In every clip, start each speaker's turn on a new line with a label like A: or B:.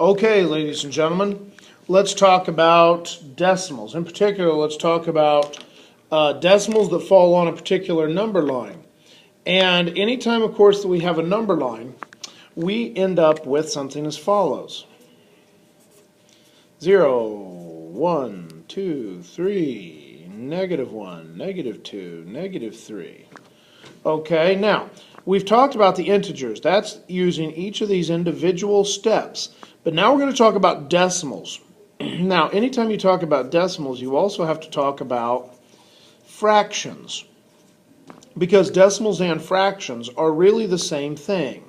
A: Okay, ladies and gentlemen, let's talk about decimals. In particular, let's talk about decimals that fall on a particular number line. And anytime, of course, that we have a number line, we end up with something as follows. 0, 1, 2, 3, -1, -2, -3. Okay, now, we've talked about the integers. That's using each of these individual steps. But now we're going to talk about decimals. Now, anytime you talk about decimals, you also have to talk about fractions. Because decimals and fractions are really the same thing.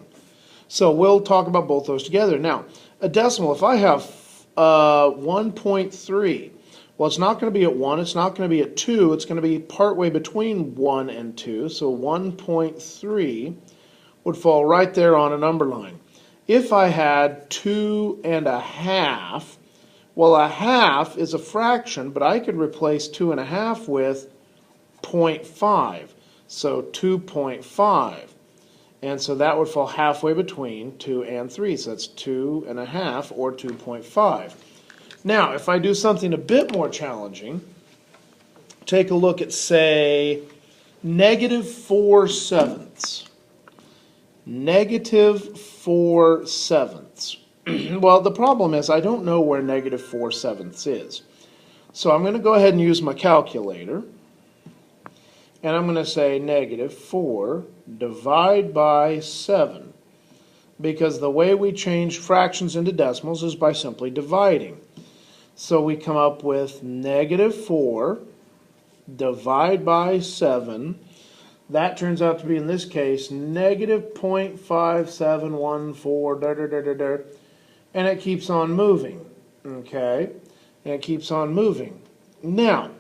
A: So we'll talk about both those together. Now, a decimal, if I have 1.3, well, it's not going to be at 1, it's not going to be at 2, it's going to be partway between 1 and 2. So 1.3 would fall right there on a number line. If I had 2.5, well, a half is a fraction, but I could replace 2.5 with 0.5. So 2.5. And so that would fall halfway between 2 and 3. So that's 2.5 or 2.5. Now, if I do something a bit more challenging, take a look at, say, -4/7. -4/7. Well, the problem is I don't know where -4/7 is. So I'm going to go ahead and use my calculator. And I'm going to say -4 divide by 7. Because the way we change fractions into decimals is by simply dividing. So we come up with -4 divide by 7. That turns out to be, in this case, -0.5714, and it keeps on moving. Okay? And it keeps on moving. Now,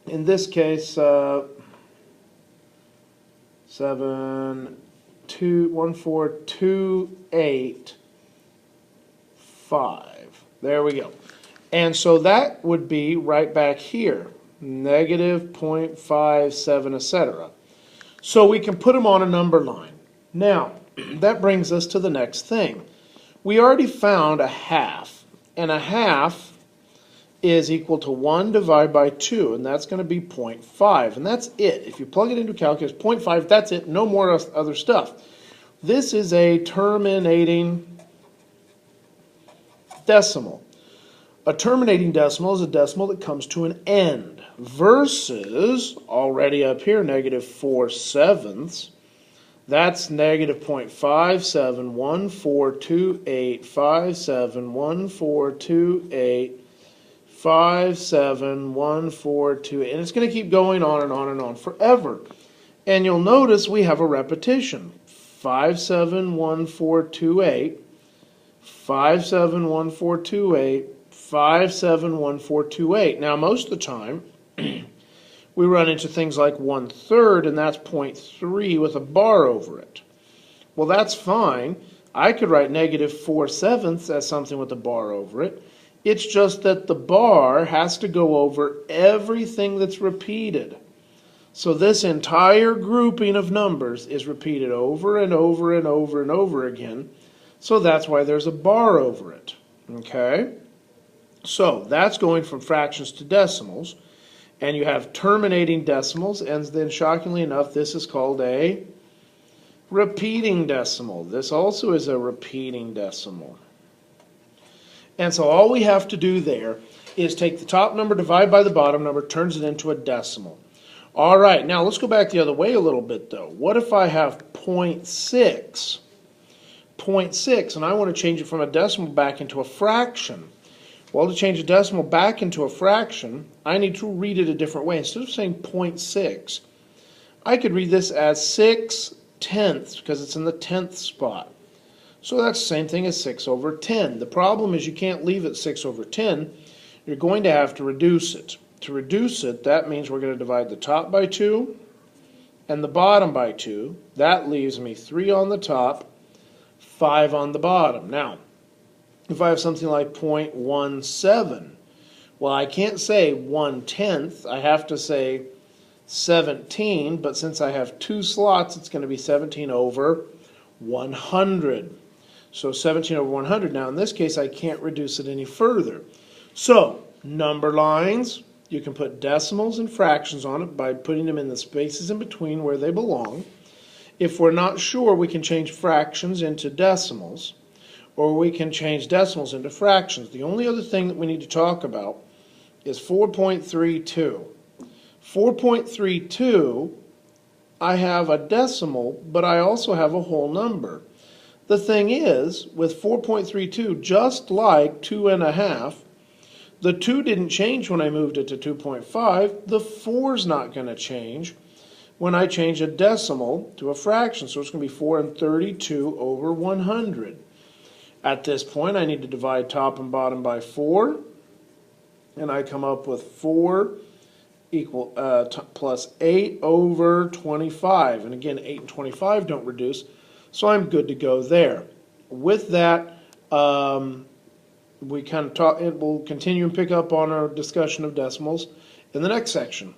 A: in this case, 14285. There we go. And so that would be right back here, -0.57, etc. So we can put them on a number line. Now, that brings us to the next thing. We already found a half, and a half is equal to 1 divided by 2, and that's going to be 0.5, and that's it. If you plug it into calculus, 0.5, that's it, no more other stuff. This is a terminating decimal. A terminating decimal is a decimal that comes to an end, versus, already up here, -4/7. That's -0.571428571428571428, and it's going to keep going on and on and on forever. And you'll notice we have a repetition. 571428, 571428, 571428. Now, most of the time, we run into things like 1/3, and that's 0.3 with a bar over it. Well, that's fine. I could write -4/7 as something with a bar over it. It's just that the bar has to go over everything that's repeated. So this entire grouping of numbers is repeated over and over and over and over again. So that's why there's a bar over it. Okay? So that's going from fractions to decimals. And you have terminating decimals, and then shockingly enough, this is called a repeating decimal. This also is a repeating decimal. And so all we have to do there is take the top number, divide by the bottom number, turns it into a decimal. All right, now let's go back the other way a little bit, though. What if I have 0.6? 0.6, and I want to change it from a decimal back into a fraction. Well, to change a decimal back into a fraction, I need to read it a different way. Instead of saying 0.6, I could read this as 6/10, because it's in the 10th spot. So that's the same thing as 6/10. The problem is you can't leave it 6/10. You're going to have to reduce it. To reduce it, that means we're going to divide the top by 2 and the bottom by 2. That leaves me 3 on the top, 5 on the bottom. Now, if I have something like 0.17, well, I can't say 1/10. I have to say 17, but since I have 2 slots, it's going to be 17/100. So 17 over 100. Now in this case, I can't reduce it any further. So number lines, you can put decimals and fractions on it by putting them in the spaces in between where they belong. If we're not sure, we can change fractions into decimals, or we can change decimals into fractions. The only other thing that we need to talk about is 4.32. 4.32, I have a decimal, but I also have a whole number. The thing is, with 4.32, just like 2.5, the 2 didn't change when I moved it to 2.5. The 4's not going to change when I change a decimal to a fraction. So it's going to be 432 over 100. At this point, I need to divide top and bottom by 4. And I come up with 4 plus 8 over 25. And again, 8 and 25 don't reduce. So I'm good to go there. With that, we kind of talk. We'll continue and pick up on our discussion of decimals in the next section.